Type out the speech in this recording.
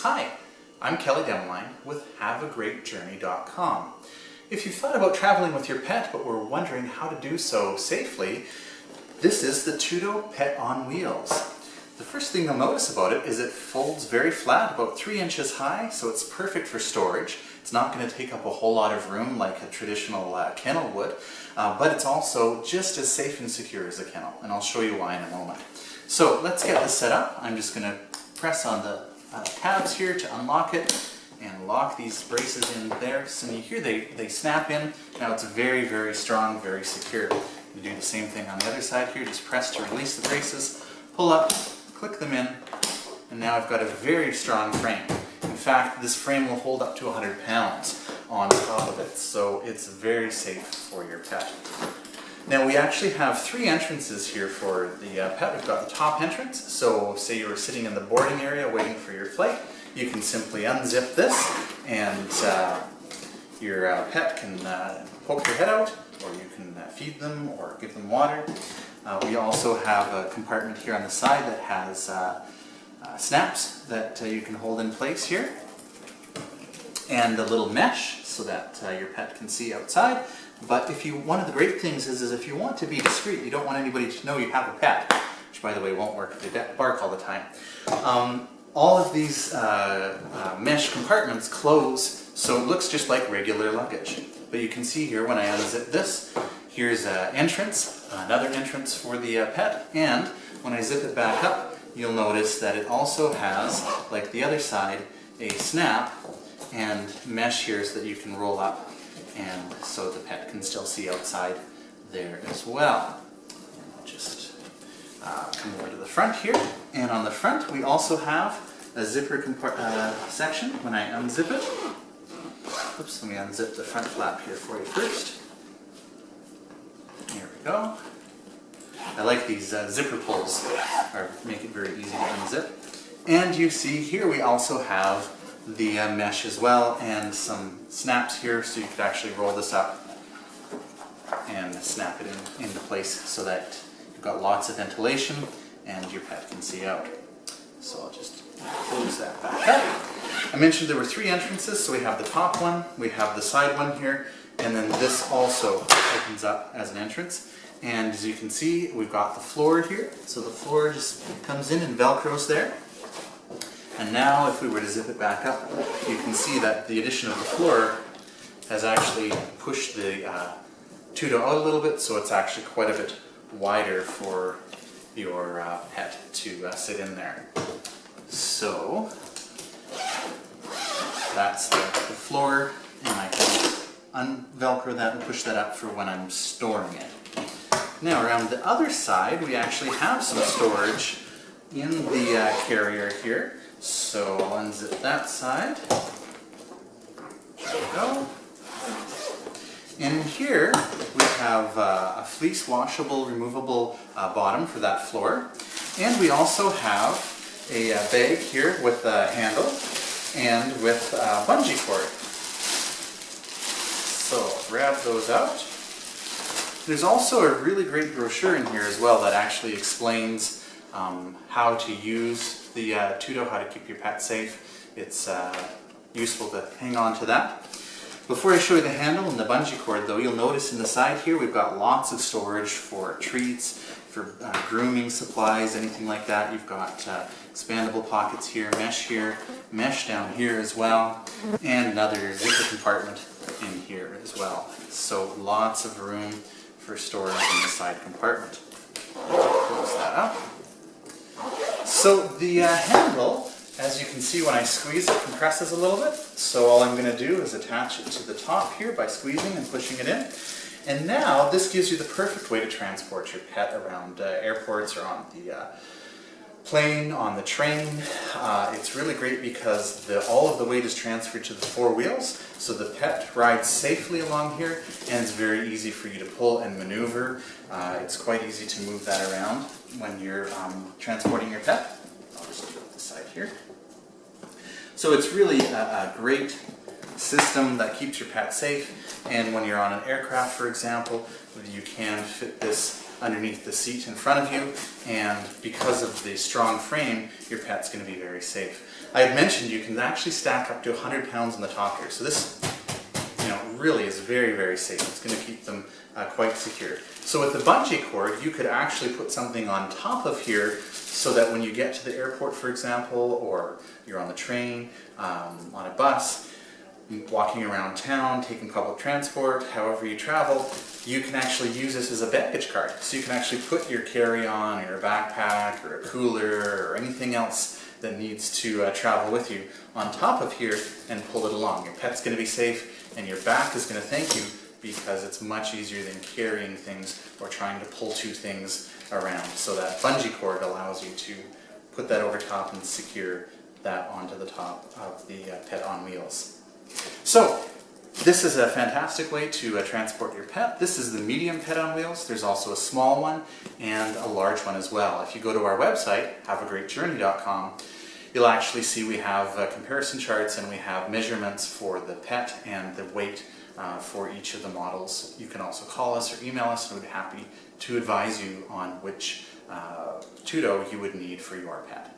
Hi, I'm Kelly Demline with HaveAGreatJourney.com. If you've thought about traveling with your pet but were wondering how to do so safely, this is the Tutto Pet On Wheels. The first thing you'll notice about it is it folds very flat, about 3 inches high, so it's perfect for storage. It's not going to take up a whole lot of room like a traditional kennel would, but it's also just as safe and secure as a kennel, and I'll show you why in a moment. So let's get this set up. I'm just going to press on the tabs here to unlock it and lock these braces in there. So you hear they snap in. Now it's very, very strong, very secure. You do the same thing on the other side here. Just press to release the braces, pull up, click them in, and now I've got a very strong frame. In fact, this frame will hold up to 100 pounds on top of it, so it's very safe for your pet. Now we actually have 3 entrances here for the pet. We've got the top entrance, so say you were sitting in the boarding area waiting for your flight, you can simply unzip this and your pet can poke your head out, or you can feed them or give them water. We also have a compartment here on the side that has snaps that you can hold in place here, and a little mesh so that your pet can see outside. But one of the great things is if you want to be discreet, you don't want anybody to know you have a pet, which by the way won't work if they bark all the time. All of these mesh compartments close, so it looks just like regular luggage. But you can see here when I unzip this, here's an entrance, another entrance for the pet, and when I zip it back up, you'll notice that it also has, like the other side, a snap and mesh here so that you can roll up, and so the pet can still see outside there as well. I'll just come over to the front here, and on the front we also have a zipper section. When I unzip it, oops, let me unzip the front flap here for you first. Here we go. I like these zipper pulls, make it very easy to unzip. And you see here we also have the mesh as well, and some snaps here so you could actually roll this up and snap it into place so that you've got lots of ventilation and your pet can see out. So I'll just close that back up. I mentioned there were 3 entrances, so we have the top one, we have the side one here, and then this also opens up as an entrance. And as you can see, we've got the floor here, so the floor just comes in and velcros there. And now if we were to zip it back up, you can see that the addition of the floor has actually pushed the Tutto out a little bit, so it's actually quite a bit wider for your pet to sit in there. So that's the floor, and I can unvelcro that and push that up for when I'm storing it. Now around the other side, we actually have some storage in the carrier here. So I'll unzip that side. There we go. And here we have a fleece washable, removable bottom for that floor. And we also have a bag here with a handle and with a bungee cord. So I'll grab those out. There's also a really great brochure in here as well that actually explains how to use the Tutto, how to keep your pet safe. It's useful to hang on to that. Before I show you the handle and the bungee cord though, you'll notice in the side here we've got lots of storage for treats, for grooming supplies, anything like that. You've got expandable pockets here, mesh down here as well, and another zipper compartment in here as well. So lots of room for storage in the side compartment. Close that up. So the handle, as you can see when I squeeze it, compresses a little bit. So all I'm going to do is attach it to the top here by squeezing and pushing it in. And now this gives you the perfect way to transport your pet around airports or on the plane, on the train. It's really great because all of the weight is transferred to the 4 wheels, so the pet rides safely along here, and it's very easy for you to pull and maneuver. It's quite easy to move that around when you're transporting your pet. I'll just do it this side here. So it's really a great system that keeps your pet safe, and when you're on an aircraft, for example, you can fit this underneath the seat in front of you, and because of the strong frame, your pet's going to be very safe. I had mentioned you can actually stack up to 100 pounds in the top here, so this really is very, very safe. It's going to keep them quite secure. So with the bungee cord, you could actually put something on top of here so that when you get to the airport, for example, or you're on the train, on a bus, walking around town, taking public transport, however you travel, you can actually use this as a baggage card. So you can actually put your carry-on or your backpack or a cooler or anything else that needs to travel with you on top of here and pull it along. Your pet's going to be safe and your back is going to thank you, because it's much easier than carrying things or trying to pull two things around. So that bungee cord allows you to put that over top and secure that onto the top of the Pet on Wheels. So this is a fantastic way to transport your pet. This is the medium Pet on Wheels. There's also a small one and a large one as well. If you go to our website, HaveAGreatJourney.com, you'll actually see we have comparison charts and we have measurements for the pet and the weight for each of the models. You can also call us or email us, and we'd be happy to advise you on which Tutto you would need for your pet.